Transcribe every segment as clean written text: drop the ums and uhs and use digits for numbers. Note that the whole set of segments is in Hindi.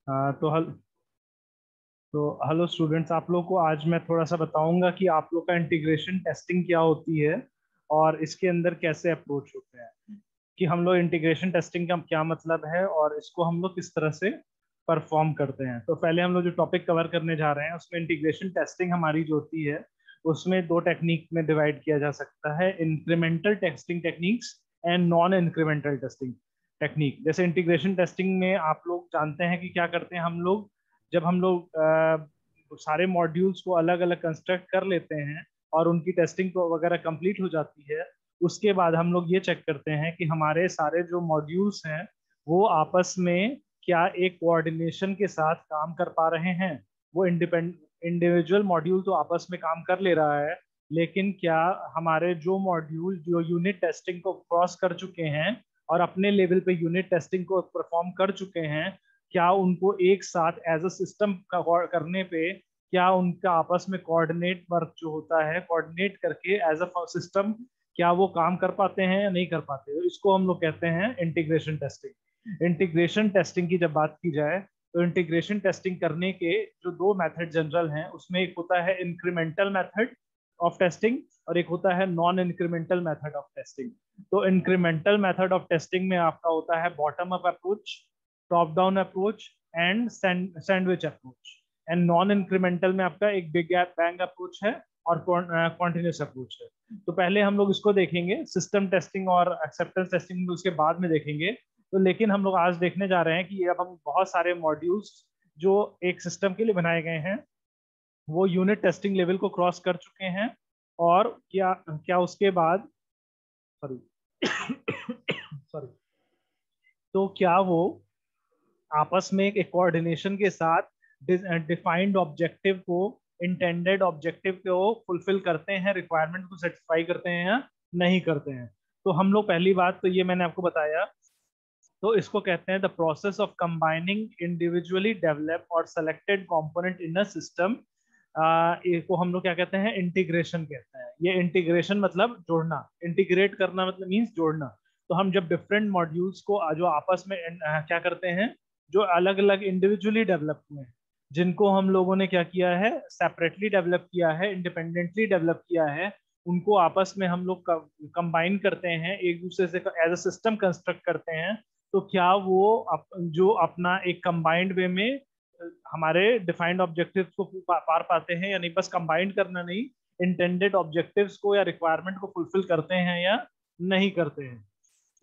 तो हेलो स्टूडेंट्स, आप लोग को आज मैं थोड़ा सा बताऊंगा कि आप लोग का इंटीग्रेशन टेस्टिंग क्या होती है और इसके अंदर कैसे अप्रोच होते हैं, कि हम लोग इंटीग्रेशन टेस्टिंग का क्या मतलब है और इसको हम लोग किस तरह से परफॉर्म करते हैं। तो पहले हम लोग जो टॉपिक कवर करने जा रहे हैं उसमें इंटीग्रेशन टेस्टिंग हमारी जो होती है उसमें दो टेक्निक में डिवाइड किया जा सकता है, incremental testing techniques and non incremental testing technique. जैसे इंटीग्रेशन टेस्टिंग में आप लोग जानते हैं कि क्या करते हैं हम लोग, जब हम लोग सारे मॉड्यूल्स को अलग अलग कंस्ट्रक्ट कर लेते हैं और उनकी टेस्टिंग को वगैरह कंप्लीट हो जाती है, उसके बाद हम लोग ये चेक करते हैं कि हमारे सारे जो मॉड्यूल्स हैं वो आपस में क्या एक कोऑर्डिनेशन के साथ काम कर पा रहे हैं। वो इंडिविजुअल मॉड्यूल तो आपस में काम कर ले रहा है, लेकिन क्या हमारे जो मॉड्यूल जो यूनिट टेस्टिंग को क्रॉस कर चुके हैं और अपने लेवल पे यूनिट टेस्टिंग को परफॉर्म कर चुके हैं, क्या उनको एक साथ एज अ सिस्टम करने पे क्या उनका आपस में कोऑर्डिनेट वर्क जो होता है, कोऑर्डिनेट करके एज अ सिस्टम क्या वो काम कर पाते हैं या नहीं कर पाते। तो इसको हम लोग कहते हैं इंटीग्रेशन टेस्टिंग। इंटीग्रेशन टेस्टिंग की जब बात की जाए तो इंटीग्रेशन टेस्टिंग करने के जो दो मेथड जनरल हैं उसमें एक होता है इंक्रीमेंटल मेथड ऑफ टेस्टिंग और एक होता है non incremental method of testing. तो इंक्रीमेंटल मेथड ऑफ टेस्टिंग में आपका होता है bottom up approach, top down approach and sandwich approach. And non incremental में आपका एक बिग बैंग अप्रोच है और कॉन्टिन्यूस अप्रोच है। तो पहले हम लोग इसको देखेंगे, सिस्टम टेस्टिंग और एक्सेप्टेंस टेस्टिंग उसके बाद में देखेंगे। तो लेकिन हम लोग आज देखने जा रहे हैं कि अब हम बहुत सारे मॉड्यूल्स जो एक सिस्टम के लिए बनाए गए हैं वो यूनिट टेस्टिंग लेवल को क्रॉस कर चुके हैं, और क्या क्या उसके बाद सॉरी सॉरी तो क्या वो आपस में एक कोऑर्डिनेशन के साथ डिफाइंड ऑब्जेक्टिव को, इंटेंडेड ऑब्जेक्टिव को फुलफिल करते हैं, रिक्वायरमेंट को सेटिस्फाई करते हैं या नहीं करते हैं। तो हम लोग पहली बात तो ये मैंने आपको बताया, तो इसको कहते हैं the process of combining individually develop और selected component in a system. इसको हम लोग क्या कहते हैं, इंटीग्रेशन कहते हैं। ये इंटीग्रेशन मतलब जोड़ना, इंटीग्रेट करना मतलब मीन्स जोड़ना। तो हम जब डिफरेंट मॉड्यूल्स को जो आपस में क्या करते हैं, जो अलग अलग इंडिविजुअली डेवलप हुए हैं, जिनको हम लोगों ने क्या किया है, सेपरेटली डेवलप किया है, इंडिपेंडेंटली डेवलप किया है, उनको आपस में हम लोग कंबाइन करते हैं, एक दूसरे से एज अ सिस्टम कंस्ट्रक्ट करते हैं। तो क्या वो जो अपना एक कंबाइंड वे में हमारे डिफाइंड ऑब्जेक्टिव्स को पार पाते हैं या नहीं, बस कंबाइंड करना नहीं, इंटेंडेड ऑब्जेक्टिव्स को या रिक्वायरमेंट को फुलफिल करते हैं या नहीं करते हैं।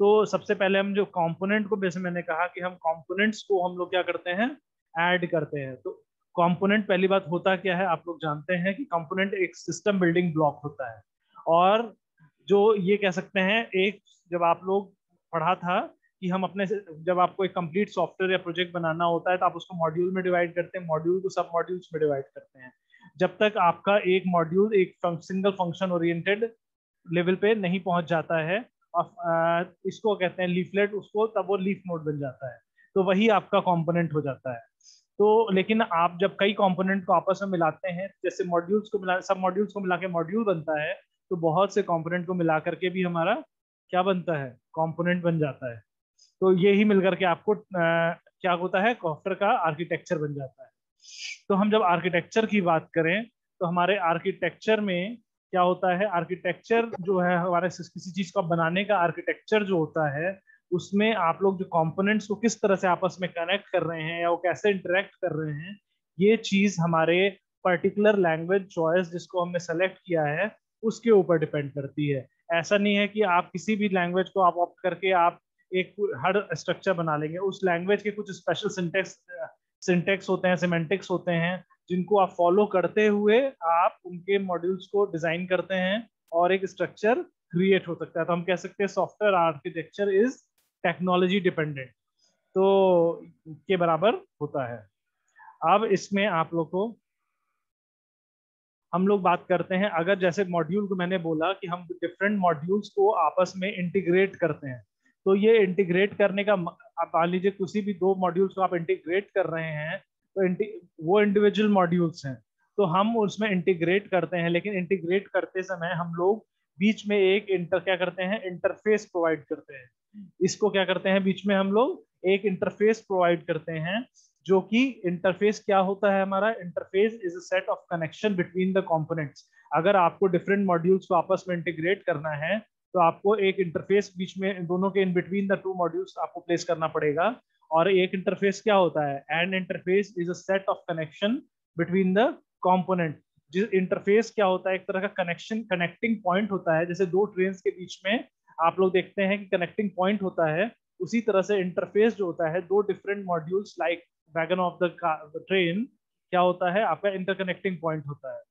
तो सबसे पहले हम जो कंपोनेंट को, जैसे मैंने कहा कि हम कंपोनेंट्स को हम लोग क्या करते हैं, ऐड करते हैं। तो कंपोनेंट पहली बात होता क्या है, आप लोग जानते हैं कि कंपोनेंट एक सिस्टम बिल्डिंग ब्लॉक होता है। और जो ये कह सकते हैं, एक जब आप लोग पढ़ा था कि हम अपने जब आपको एक कंप्लीट सॉफ्टवेयर या प्रोजेक्ट बनाना होता है तो आप उसको मॉड्यूल में डिवाइड करते हैं, मॉड्यूल को सब मॉड्यूल्स में डिवाइड करते हैं। जब तक आपका एक मॉड्यूल एक सिंगल फंक्शन ओरिएंटेड लेवल पे नहीं पहुंच जाता है, और इसको कहते हैं लीफलेट, उसको तब वो लीफ नोड बन जाता है, तो वही आपका कंपोनेंट हो जाता है। तो लेकिन आप जब कई कंपोनेंट को आपस में मिलाते हैं, जैसे मॉड्यूल्स को मिला, सब मॉड्यूल्स को मिला के मॉड्यूल बनता है, तो बहुत से कंपोनेंट को मिला करके भी हमारा क्या बनता है, कंपोनेंट बन जाता है। तो ये ही मिलकर के आपको क्या होता है, सॉफ्टवेयर का आर्किटेक्चर बन जाता है। तो हम जब आर्किटेक्चर की बात करें तो हमारे आर्किटेक्चर में क्या होता है, आर्किटेक्चर जो है हमारे किसी चीज को बनाने का आर्किटेक्चर जो होता है, उसमें आप लोग जो कंपोनेंट्स को किस तरह से आपस में कनेक्ट कर रहे हैं या वो कैसे इंटरेक्ट कर रहे हैं, ये चीज हमारे पर्टिकुलर लैंग्वेज चॉइस जिसको हमने सेलेक्ट किया है उसके ऊपर डिपेंड करती है। ऐसा नहीं है कि आप किसी भी लैंग्वेज को आप ऑप्ट करके आप एक हर स्ट्रक्चर बना लेंगे। उस लैंग्वेज के कुछ स्पेशल सिंटेक्स सिंटेक्स होते हैं, सिमेंटिक्स होते हैं, जिनको आप फॉलो करते हुए आप उनके मॉड्यूल्स को डिजाइन करते हैं और एक स्ट्रक्चर क्रिएट हो सकता है। तो हम कह सकते हैं software architecture is technology dependent, तो के बराबर होता है। अब इसमें आप लोग को हम लोग बात करते हैं, अगर जैसे मॉड्यूल को मैंने बोला कि हम डिफरेंट मॉड्यूल्स को आपस में इंटीग्रेट करते हैं, तो ये इंटीग्रेट करने का आप मान लीजिए किसी भी दो मॉड्यूल्स को आप इंटीग्रेट कर रहे हैं, तो वो इंडिविजुअल मॉड्यूल्स हैं, तो हम उसमें इंटीग्रेट करते हैं, लेकिन इंटीग्रेट करते समय हम लोग बीच में एक क्या करते हैं, इंटरफेस प्रोवाइड करते हैं। इसको क्या करते हैं, बीच में हम लोग एक इंटरफेस प्रोवाइड करते हैं जो कि इंटरफेस क्या होता है हमारा, interface is a set of connection between the components. अगर आपको डिफरेंट मॉड्यूल्स को आपस में इंटीग्रेट करना है तो आपको एक इंटरफेस बीच में दोनों के in between the two modules आपको प्लेस करना पड़ेगा। और एक इंटरफेस क्या होता है, N interface is a set of connection between the component. जिस इंटरफेस क्या होता है, एक तरह का कनेक्शन, कनेक्टिंग पॉइंट होता है। जैसे दो ट्रेन के बीच में आप लोग देखते हैं कि कनेक्टिंग पॉइंट होता है, उसी तरह से इंटरफेस जो होता है दो different modules like wagon of the train क्या होता है, आपका इंटरकनेक्टिंग पॉइंट होता है।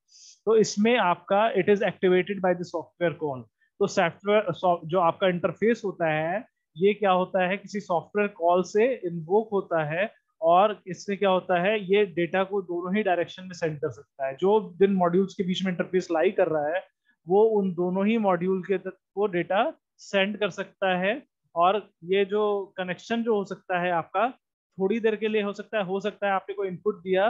तो इसमें आपका it is activated by the software call. तो सॉफ्टवेयर जो आपका इंटरफेस होता है ये क्या होता है, किसी सॉफ्टवेयर कॉल से इन्वोक होता है। और इससे क्या होता है, ये डेटा को दोनों ही डायरेक्शन में सेंड कर सकता है। जो जिन मॉड्यूल्स के बीच में इंटरफेस लाई कर रहा है वो उन दोनों ही मॉड्यूल के को डेटा सेंड कर सकता है। और ये जो कनेक्शन जो हो सकता है आपका थोड़ी देर के लिए हो सकता है आपने कोई इनपुट दिया,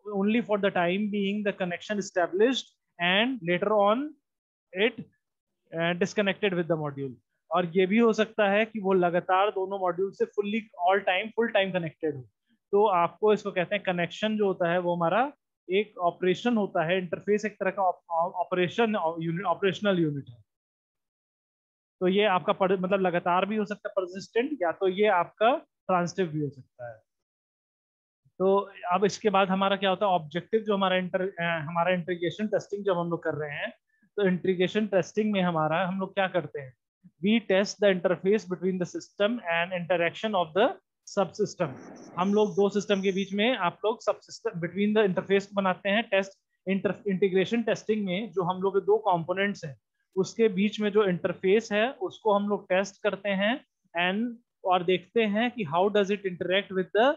only for the time being the connection established and later on it disconnected with the module. और ये भी हो सकता है कि वो लगातार दोनों मॉड्यूल से fully all time full time connected हो। तो आपको इसको कहते हैं कनेक्शन जो होता है वो हमारा एक ऑपरेशन होता है। इंटरफेस एक तरह का ऑपरेशनल यूनिट है। तो ये आपका मतलब लगातार भी हो सकता है परसिस्टेंट, या तो ये आपका ट्रांजिटिव भी हो सकता है। तो अब इसके बाद हमारा क्या होता है ऑब्जेक्टिव, जो हमारा इंटीग्रेशन टेस्टिंग जब हम लोग कर रहे हैं, तो इंटीग्रेशन टेस्टिंग में हमारा हम लोग क्या करते हैं, we test the interface between the system and interaction of the sub system. हम लोग दो सिस्टम के बीच में आप लोग सब सिस्टम बिटवीन द इंटरफेस बनाते हैं। टेस्ट इंटीग्रेशन टेस्टिंग में जो हम लोग के दो कंपोनेंट्स हैं उसके बीच में जो इंटरफेस है उसको हम लोग टेस्ट करते हैं एंड और देखते हैं कि how does it interact with the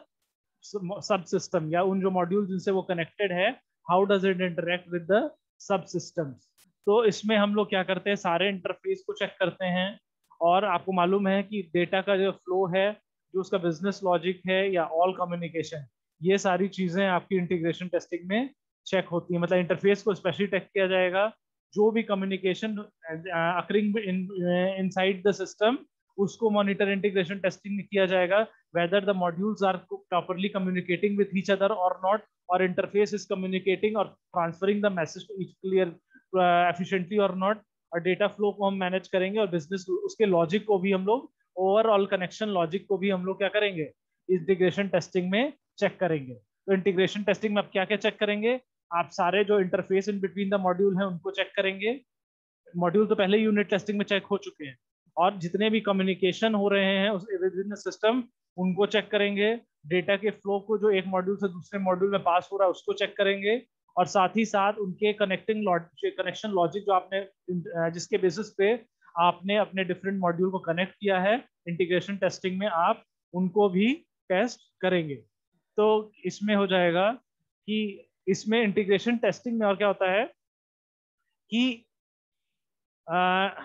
sub system, या उन जो मॉड्यूल जिनसे वो कनेक्टेड है, how does it interact with the sub systems. तो इसमें हम लोग क्या करते हैं, सारे इंटरफेस को चेक करते हैं। और आपको मालूम है कि डेटा का जो फ्लो है, जो उसका बिजनेस लॉजिक है या ऑल कम्युनिकेशन, ये सारी चीजें आपकी इंटीग्रेशन टेस्टिंग में चेक होती है। मतलब इंटरफेस को स्पेशली चेक किया जाएगा, जो भी communication occurring inside the system उसको मॉनिटर इंटीग्रेशन टेस्टिंग में किया जाएगा। whether the modules are properly communicating with each other or not, or interface is communicating or transferring the message to each clear efficiently or not। और डेटा फ्लो को हम मैनेज करेंगे और बिजनेस उसके लॉजिक को भी हम लोग, ओवरऑल कनेक्शन लॉजिक को भी हम लोग क्या करेंगे इंटीग्रेशन टेस्टिंग में चेक करेंगे। तो इंटीग्रेशन टेस्टिंग में आप क्या क्या चेक करेंगे, आप सारे जो interface in between the module है उनको चेक करेंगे। मॉड्यूल तो पहले यूनिट टेस्टिंग में चेक हो चुके हैं। और जितने भी कम्युनिकेशन हो रहे हैं उस विद सिस्टम उनको चेक करेंगे। डेटा के फ्लो को जो एक मॉड्यूल से दूसरे मॉड्यूल में पास हो रहा है उसको चेक करेंगे। और साथ ही साथ उनके कनेक्शन लॉजिक जो आपने जिसके बेसिस पे आपने अपने डिफरेंट मॉड्यूल को कनेक्ट किया है इंटीग्रेशन टेस्टिंग में, आप उनको भी टेस्ट करेंगे। तो इसमें हो जाएगा कि इसमें इंटीग्रेशन टेस्टिंग में और क्या होता है कि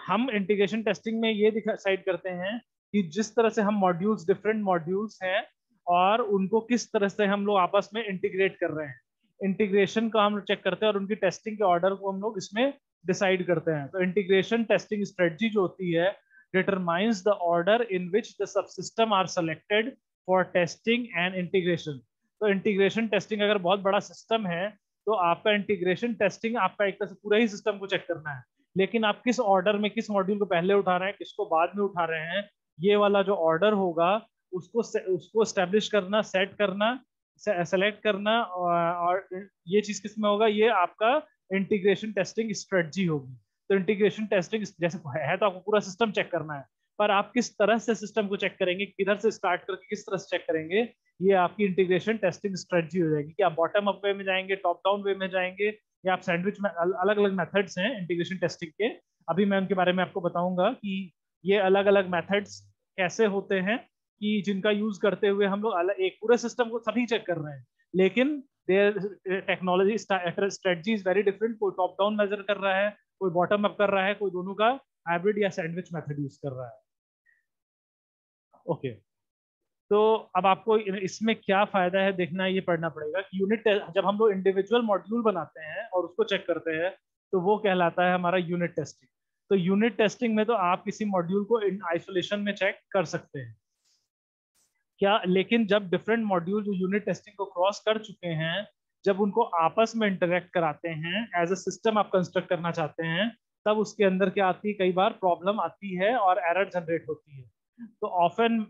हम इंटीग्रेशन टेस्टिंग में ये डिसाइड करते हैं कि जिस तरह से हम मॉड्यूल्स डिफरेंट मॉड्यूल्स हैं और उनको किस तरह से हम लोग आपस में इंटीग्रेट कर रहे हैं, इंटीग्रेशन का हम लोग चेक करते हैं और उनकी टेस्टिंग के ऑर्डर को हम लोग इसमें डिसाइड करते हैं। तो इंटीग्रेशन टेस्टिंग स्ट्रेटजी जो होती है determines the order in which the subsystem are selected for testing and integration. तो इंटीग्रेशन टेस्टिंग अगर बहुत बड़ा सिस्टम है तो आपका इंटीग्रेशन टेस्टिंग आपका एक तरह से पूरा ही सिस्टम को चेक करना है, लेकिन आप किस ऑर्डर में किस मॉड्यूल को पहले उठा रहे हैं किसको बाद में उठा रहे हैं, ये वाला जो ऑर्डर होगा उसको एस्टेब्लिश करना, सेट करना, सेलेक्ट करना। और ये चीज किस में होगा, ये आपका इंटीग्रेशन टेस्टिंग स्ट्रेटजी होगी। तो इंटीग्रेशन टेस्टिंग जैसे है तो आपको पूरा सिस्टम चेक करना है, पर आप किस तरह से सिस्टम को चेक करेंगे, किधर से स्टार्ट करके किस तरह से चेक करेंगे, ये आपकी इंटीग्रेशन टेस्टिंग स्ट्रेटजी हो जाएगी। कि आप बॉटम अप वे में जाएंगे, टॉप डाउन वे में जाएंगे, या आप सैंडविच में, अलग अलग मेथड्स हैं इंटीग्रेशन टेस्टिंग के। अभी मैं उनके बारे में आपको बताऊंगा कि ये अलग अलग मेथड्स कैसे होते हैं, कि जिनका यूज करते हुए हम लोग एक पूरे सिस्टम को सभी चेक कर रहे हैं, लेकिन there technology strategy is very different. कोई टॉप डाउन मेजर कर रहा है, कोई बॉटम अप कर रहा है, कोई दोनों का हाइब्रिड या सैंडविच मेथड यूज कर रहा है। ओके, तो अब आपको इसमें क्या फायदा है देखना, ये पढ़ना पड़ेगा कि यूनिट जब हम लोग इंडिविजुअल मॉड्यूल बनाते हैं और उसको चेक करते हैं तो वो कहलाता है हमारा यूनिट टेस्टिंग। तो यूनिट टेस्टिंग में तो आप किसी मॉड्यूल को इन आइसोलेशन में चेक कर सकते हैं। क्या, लेकिन जब डिफरेंट मॉड्यूल जो यूनिट टेस्टिंग को क्रॉस कर चुके हैं, जब उनको आपस में इंटरेक्ट कराते हैं, एज अ सिस्टम आप कंस्ट्रक्ट करना चाहते हैं, तब उसके अंदर क्या आती है, कई बार प्रॉब्लम आती है और एरर जनरेट होती है। तो ऑफन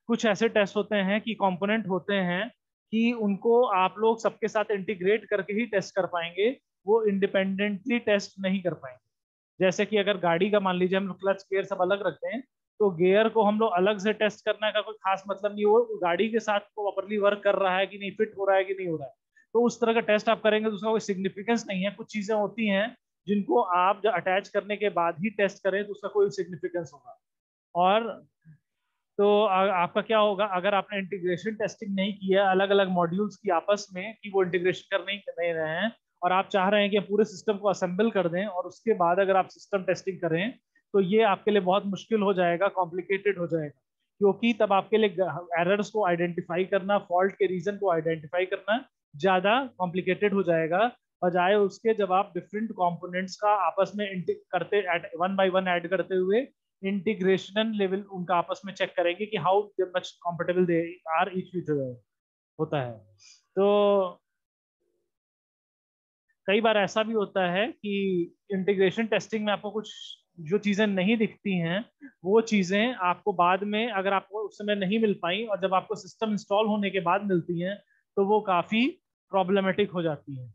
कुछ ऐसे टेस्ट होते हैं कि कंपोनेंट होते हैं कि उनको आप लोग सबके साथ इंटीग्रेट करके ही टेस्ट कर पाएंगे, वो इंडिपेंडेंटली टेस्ट नहीं कर पाएंगे। जैसे कि अगर गाड़ी का मान लीजिए हम लोग क्लच गियर सब अलग रखते हैं, तो गियर को हम लोग अलग से टेस्ट करने का कोई खास मतलब नहीं, वो गाड़ी के साथ प्रॉपरली वर्क कर रहा है कि नहीं, फिट हो रहा है कि नहीं हो रहा है। तो उस तरह का टेस्ट आप करेंगे तो उसका कोई सिग्निफिकेंस नहीं है। कुछ चीजें होती हैं जिनको आप जब अटैच करने के बाद ही टेस्ट करें तो उसका कोई सिग्निफिकेंस होगा। और तो आपका क्या होगा, अगर आपने इंटीग्रेशन टेस्टिंग नहीं किया अलग अलग मॉड्यूल्स की आपस में, कि वो इंटीग्रेशन कर नहीं रहे हैं, और आप चाह रहे हैं कि पूरे सिस्टम को असेंबल कर दें और उसके बाद अगर आप सिस्टम टेस्टिंग करें, तो ये आपके लिए बहुत मुश्किल हो जाएगा, कॉम्प्लिकेटेड हो जाएगा। क्योंकि तब आपके लिए एरर्स को आइडेंटिफाई करना, फॉल्ट के रीजन को आइडेंटिफाई करना ज्यादा कॉम्प्लिकेटेड हो जाएगा, बजाय उसके जब आप डिफरेंट कंपोनेंट्स का आपस में करते, वन बाय वन ऐड करते हुए इंटीग्रेशन लेवल उनका आपस में चेक करेंगे कि how much comfortable they are each which होता है। तो कई बार ऐसा भी होता है कि इंटीग्रेशन टेस्टिंग में आपको कुछ जो चीजें नहीं दिखती हैं, वो चीजें आपको बाद में, अगर आपको उस समय नहीं मिल पाई और जब आपको सिस्टम इंस्टॉल होने के बाद मिलती हैं, तो वो काफी प्रॉब्लमेटिक हो जाती हैं।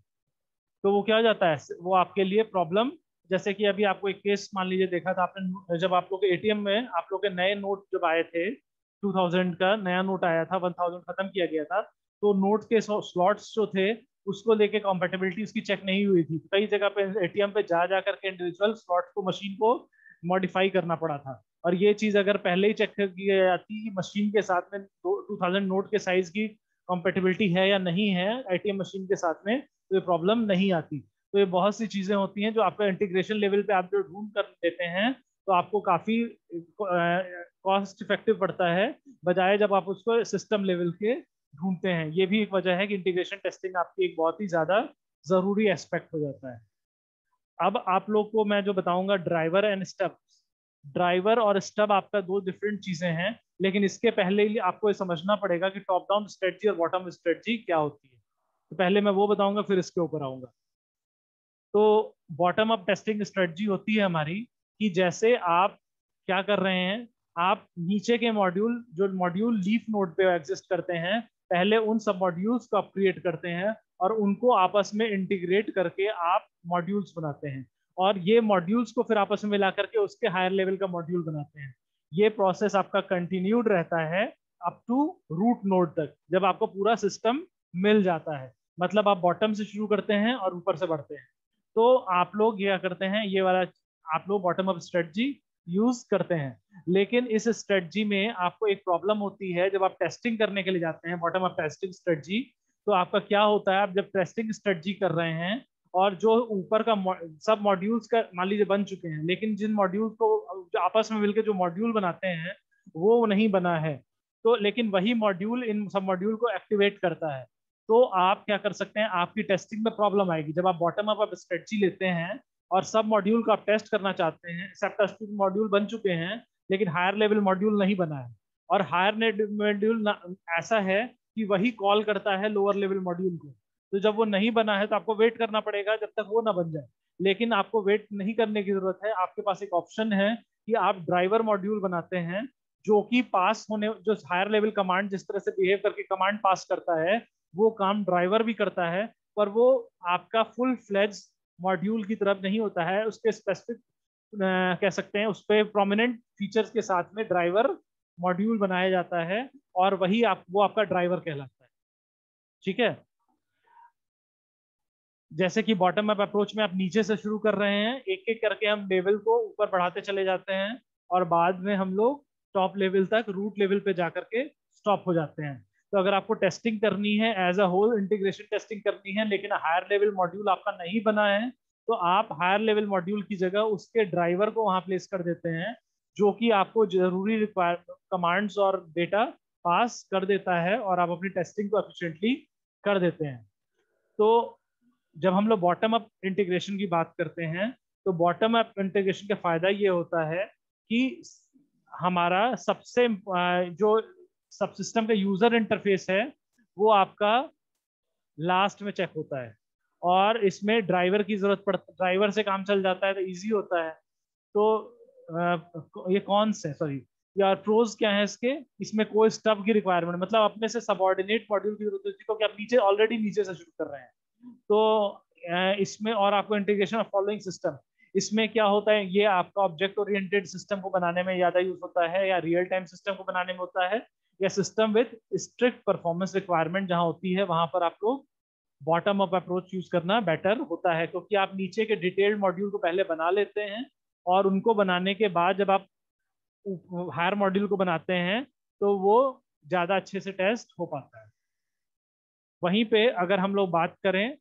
तो वो क्या हो जाता है, वो आपके लिए प्रॉब्लम, जैसे कि अभी आपको एक केस मान लीजिए देखा था आपने, जब आप लोग के एटीएम में आप लोग के नए नोट जब आए थे, 2000 का नया नोट आया था, 1000 खत्म किया गया था, तो नोट के स्लॉट्स जो थे उसको लेके कंपेटेबिलिटी उसकी चेक नहीं हुई थी। कई जगह पे एटीएम पे जा जा करके इंडिविजुअल स्लॉट को, मशीन को मॉडिफाई करना पड़ा था। और ये चीज अगर पहले ही चेक की जाती कि मशीन के साथ में 2000 नोट के साइज की कंपेटेबिलिटी है या नहीं है एटीएम मशीन के साथ में, तो ये प्रॉब्लम नहीं आती। तो ये बहुत सी चीजें होती हैं जो आपका इंटीग्रेशन लेवल पे आप जो ढूंढ कर देते हैं, तो आपको काफी कॉस्ट इफेक्टिव पड़ता है, बजाय जब आप उसको सिस्टम लेवल के ढूंढते हैं। ये भी एक वजह है कि इंटीग्रेशन टेस्टिंग आपकी एक बहुत ही ज्यादा जरूरी एस्पेक्ट हो जाता है। अब आप लोग को मैं जो बताऊंगा, ड्राइवर एंड स्टब। ड्राइवर और स्टब आपका दो डिफरेंट चीजें हैं, लेकिन इसके पहले ही आपको ये समझना पड़ेगा कि टॉप डाउन स्ट्रेटजी और बॉटम स्ट्रेटजी क्या होती है। तो पहले मैं वो बताऊंगा, फिर इसके ऊपर आऊंगा। तो बॉटम अप टेस्टिंग स्ट्रेटजी होती है हमारी, कि जैसे आप क्या कर रहे हैं, आप नीचे के मॉड्यूल, जो मॉड्यूल लीफ नोड पे एग्जिस्ट करते हैं, पहले उन सब मॉड्यूल्स को आप क्रिएट करते हैं और उनको आपस में इंटीग्रेट करके आप मॉड्यूल्स बनाते हैं, और ये मॉड्यूल्स को फिर आपस में मिला करके उसके हायर लेवल का मॉड्यूल बनाते हैं। ये प्रोसेस आपका कंटिन्यूड रहता है अप टू रूट नोड तक, जब आपको पूरा सिस्टम मिल जाता है। मतलब आप बॉटम से शुरू करते हैं और ऊपर से बढ़ते हैं। तो आप लोग क्या करते हैं, ये वाला आप लोग बॉटम अप स्ट्रेटजी यूज करते हैं, लेकिन इस स्ट्रेटजी में आपको एक प्रॉब्लम होती है। जब आप टेस्टिंग करने के लिए जाते हैं बॉटम अप टेस्टिंग स्ट्रेटजी, तो आपका क्या होता है, आप जब टेस्टिंग स्ट्रेटजी कर रहे हैं और जो ऊपर का सब मॉड्यूल्स का मान लीजिए बन चुके हैं, लेकिन जिन मॉड्यूल को जो आपस में मिलकर जो मॉड्यूल बनाते हैं वो नहीं बना है, तो लेकिन वही मॉड्यूल इन सब मॉड्यूल को एक्टिवेट करता है, तो आप क्या कर सकते हैं, आपकी टेस्टिंग में प्रॉब्लम आएगी। जब आप बॉटम अप स्ट्रेटजी लेते हैं और सब मॉड्यूल को आप टेस्ट करना चाहते हैं, सब टेस्टिंग मॉड्यूल बन चुके हैं लेकिन हायर लेवल मॉड्यूल नहीं बना है, और हायर मॉड्यूल ऐसा है कि वही कॉल करता है लोअर लेवल मॉड्यूल को, तो जब वो नहीं बना है तो आपको वेट करना पड़ेगा जब तक वो ना बन जाए। लेकिन आपको वेट नहीं करने की जरूरत है, आपके पास एक ऑप्शन है कि आप ड्राइवर मॉड्यूल बनाते हैं, जो कि पास होने, जो हायर लेवल कमांड जिस तरह से बिहेव करके कमांड पास करता है, वो काम ड्राइवर भी करता है, पर वो आपका फुल फ्लेज मॉड्यूल की तरफ नहीं होता है। उसके स्पेसिफिक कह सकते हैं, उस पर प्रोमिनेंट फीचर्स के साथ में ड्राइवर मॉड्यूल बनाया जाता है, और वही आप, वो आपका ड्राइवर कहलाता है। ठीक है। जैसे कि बॉटम अप अप्रोच में आप नीचे से शुरू कर रहे हैं, एक एक करके हम लेवल को ऊपर बढ़ाते चले जाते हैं, और बाद में हम लोग टॉप लेवल तक, रूट लेवल पे जाकर के स्टॉप हो जाते हैं। तो अगर आपको टेस्टिंग करनी है, as a whole integration testing करनी है, लेकिन हायर लेवल मॉड्यूल आपका नहीं बना है, तो आप हायर लेवल मॉड्यूल की जगह उसके ड्राइवर को वहां प्लेस कर देते हैं, जो कि आपको जरूरी रिक्वायर कमांड्स और डेटा पास कर देता है, और आप अपनी टेस्टिंग को एफिशिएंटली कर देते हैं। तो जब हम लोग बॉटम अप इंटीग्रेशन की बात करते हैं, तो बॉटम अप इंटीग्रेशन का फायदा ये होता है कि हमारा सबसे जो सब सिस्टम का यूजर इंटरफेस है वो आपका लास्ट में चेक होता है, और इसमें ड्राइवर की जरूरत पड़ती, ड्राइवर से काम चल जाता है तो इजी होता है। तो ये कौन से, सॉरी, यार प्रोज क्या है इसके, इसमें कोई स्टब की रिक्वायरमेंट, मतलब अपने से सबऑर्डिनेट मॉड्यूल की जरूरत होती है क्योंकि आप नीचे ऑलरेडी नीचे से शुरू कर रहे हैं। तो इसमें और आपको इंटीग्रेशन ऑफ फॉलोइंग सिस्टम, इसमें क्या होता है, ये आपका ऑब्जेक्ट ओरिएंटेड सिस्टम को बनाने में ज्यादा यूज होता है, या रियल टाइम सिस्टम को बनाने में होता है, या system with strict performance requirement जहां होती है वहां पर आपको बॉटम अप अप्रोच यूज करना बेटर होता है, क्योंकि आप नीचे के डिटेल्ड मॉड्यूल को पहले बना लेते हैं, और उनको बनाने के बाद जब आप हायर मॉड्यूल को बनाते हैं तो वो ज्यादा अच्छे से टेस्ट हो पाता है। वहीं पे अगर हम लोग बात करें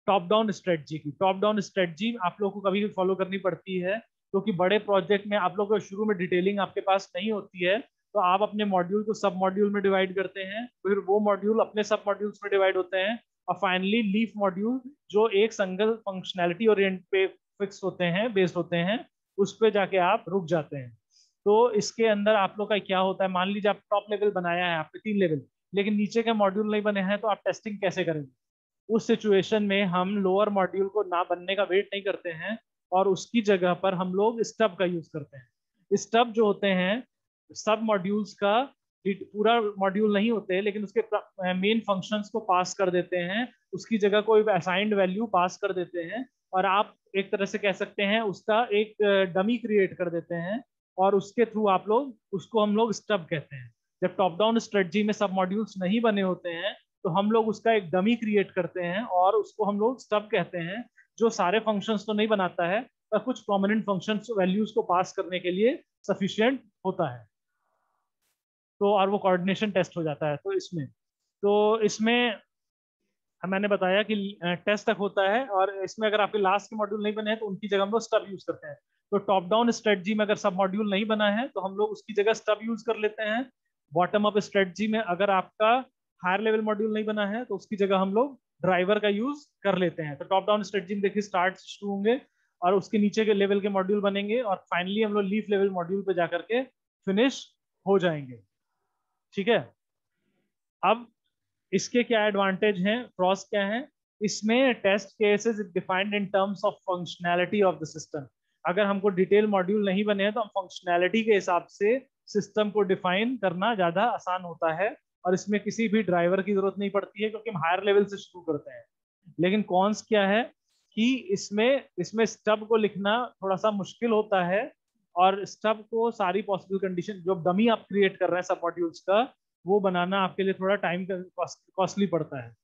टॉप डाउन स्ट्रेटजी की, टॉप डाउन स्ट्रेटजी आप लोग को कभी फॉलो करनी पड़ती है, क्योंकि बड़े प्रोजेक्ट में आप लोग को शुरू में डिटेलिंग आपके पास नहीं होती है, तो आप अपने मॉड्यूल को सब मॉड्यूल में डिवाइड करते हैं, फिर वो मॉड्यूल अपने सब मॉड्यूल्स में डिवाइड होते हैं, और फाइनली लीफ मॉड्यूल जो एक सिंगल फंक्शनैलिटी ओरिएंट पे फिक्स होते हैं, बेस्ड होते हैं, उस पे जाके आप रुक जाते हैं। तो इसके अंदर आप लोग का क्या होता है, मान लीजिए आप टॉप लेवल बनाया है आपके 3 लेवल, लेकिन नीचे के मॉड्यूल नहीं बने हैं, तो आप टेस्टिंग कैसे करेंगे? उस सिचुएशन में हम लोअर मॉड्यूल को ना बनने का वेट नहीं करते हैं, और उसकी जगह पर हम लोग स्टब का यूज करते हैं। स्टब जो होते हैं सब मॉड्यूल्स का पूरा मॉड्यूल नहीं होते, लेकिन उसके मेन फंक्शंस को पास कर देते हैं, उसकी जगह कोई असाइंड वैल्यू पास कर देते हैं, और आप एक तरह से कह सकते हैं उसका एक डमी क्रिएट कर देते हैं, और उसके थ्रू आप लोग उसको, हम लोग स्टब कहते हैं। जब टॉप डाउन स्ट्रेटजी में सब मॉड्यूल्स नहीं बने होते हैं तो हम लोग उसका एक डमी क्रिएट करते हैं, और उसको हम लोग स्टब कहते हैं, जो सारे फंक्शंस तो नहीं बनाता है पर कुछ प्रोमिनेंट फंक्शंस वैल्यूज को पास करने के लिए सफिशिएंट होता है। तो और वो कोऑर्डिनेशन टेस्ट हो जाता है। तो इसमें मैंने बताया कि टेस्ट तक होता है, और इसमें अगर आपके लास्ट के मॉड्यूल नहीं बने हैं तो उनकी जगह हम लोग स्टब यूज करते हैं। तो टॉप डाउन स्ट्रेटजी में अगर सब मॉड्यूल नहीं बना है तो हम लोग उसकी जगह स्टब यूज कर लेते हैं। बॉटम अप स्ट्रेटजी में अगर आपका हायर लेवल मॉड्यूल नहीं बना है तो उसकी जगह हम लोग ड्राइवर का यूज कर लेते हैं। तो टॉप डाउन स्ट्रेटजी में देखिए स्टार्ट से शुरू होंगे, और उसके नीचे के लेवल के मॉड्यूल बनेंगे, और फाइनली हम लोग लीफ लेवल मॉड्यूल पे जाकर के फिनिश हो जाएंगे। ठीक है। अब इसके क्या एडवांटेज हैं, प्रॉस क्या है? इसमें test cases defined in terms of functionality of the system. अगर हमको डिटेल मॉड्यूल नहीं बने हैं तो हम फंक्शनैलिटी के हिसाब से सिस्टम को डिफाइन करना ज्यादा आसान होता है, और इसमें किसी भी ड्राइवर की जरूरत नहीं पड़ती है क्योंकि हम हायर लेवल से शुरू करते हैं। लेकिन कॉन्स क्या है कि इसमें इसमें स्टब को लिखना थोड़ा सा मुश्किल होता है, और स्टब को सारी पॉसिबल कंडीशन जो डमी आप क्रिएट कर रहे हैं सब मॉड्यूल्स का, वो बनाना आपके लिए थोड़ा टाइम कॉस्टली पड़ता है,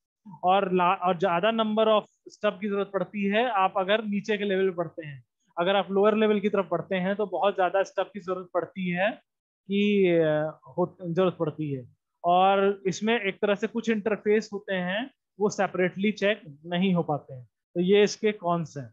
और ज्यादा नंबर ऑफ स्टब की जरूरत पड़ती है आप अगर नीचे के लेवल पे पढ़ते हैं। अगर आप लोअर लेवल की तरफ पढ़ते हैं तो बहुत ज्यादा स्टब की जरूरत पड़ती है, कि जरूरत पड़ती है। और इसमें एक तरह से कुछ इंटरफेस होते हैं वो सेपरेटली चेक नहीं हो पाते हैं, तो ये इसके कॉन्स हैं।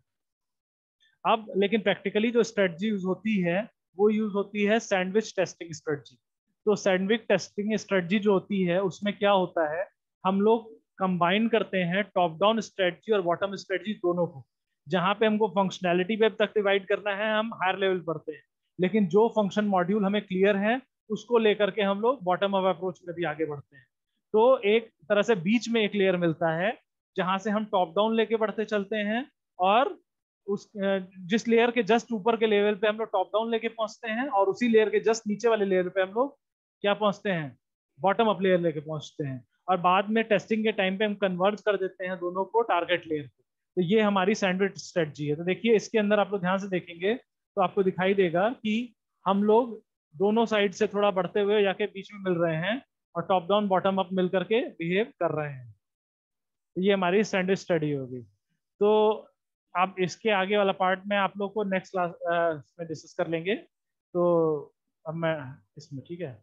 अब लेकिन प्रैक्टिकली जो स्ट्रेटजी यूज होती है वो यूज होती है सैंडविच टेस्टिंग स्ट्रेटजी। तो सैंडविच टेस्टिंग स्ट्रेटजी जो होती है उसमें क्या होता है, हम लोग कंबाइन करते हैं टॉप डाउन स्ट्रेटजी और बॉटम स्ट्रेटजी दोनों को। जहां पे हमको फंक्शनैलिटी पे तक डिवाइड करना है हम हायर लेवल पढ़ते हैं, लेकिन जो फंक्शन मॉड्यूल हमें क्लियर है उसको लेकर के हम लोग बॉटम अप अप्रोच में भी आगे बढ़ते हैं। तो एक तरह से बीच में एक लेयर मिलता है जहां से हम टॉप डाउन लेके बढ़ते चलते हैं, और उस जिस लेयर के जस्ट ऊपर के लेवल पे हम लोग टॉप डाउन लेके पहुंचते हैं, और उसी लेयर के जस्ट नीचे वाले लेयर पे हम लोग क्या पहुंचते हैं, बॉटम अप लेयर लेके पहुंचते हैं, और बाद में टेस्टिंग के टाइम पे हम कन्वर्ज कर देते हैं दोनों को टारगेट लेयर पे। तो ये हमारी सैंडविच स्ट्रेटजी है। तो देखिए इसके अंदर आप लोग ध्यान से देखेंगे तो आपको दिखाई देगा कि हम लोग दोनों साइड से थोड़ा बढ़ते हुए जाके बीच में मिल रहे हैं, और टॉप डाउन बॉटम अप मिल करके बिहेव कर रहे हैं। तो ये हमारी सैंडविच स्टडी होगी। तो आप इसके आगे वाला पार्ट में आप लोग को नेक्स्ट क्लास में डिस्कस कर लेंगे। तो अब मैं इसमें, ठीक है।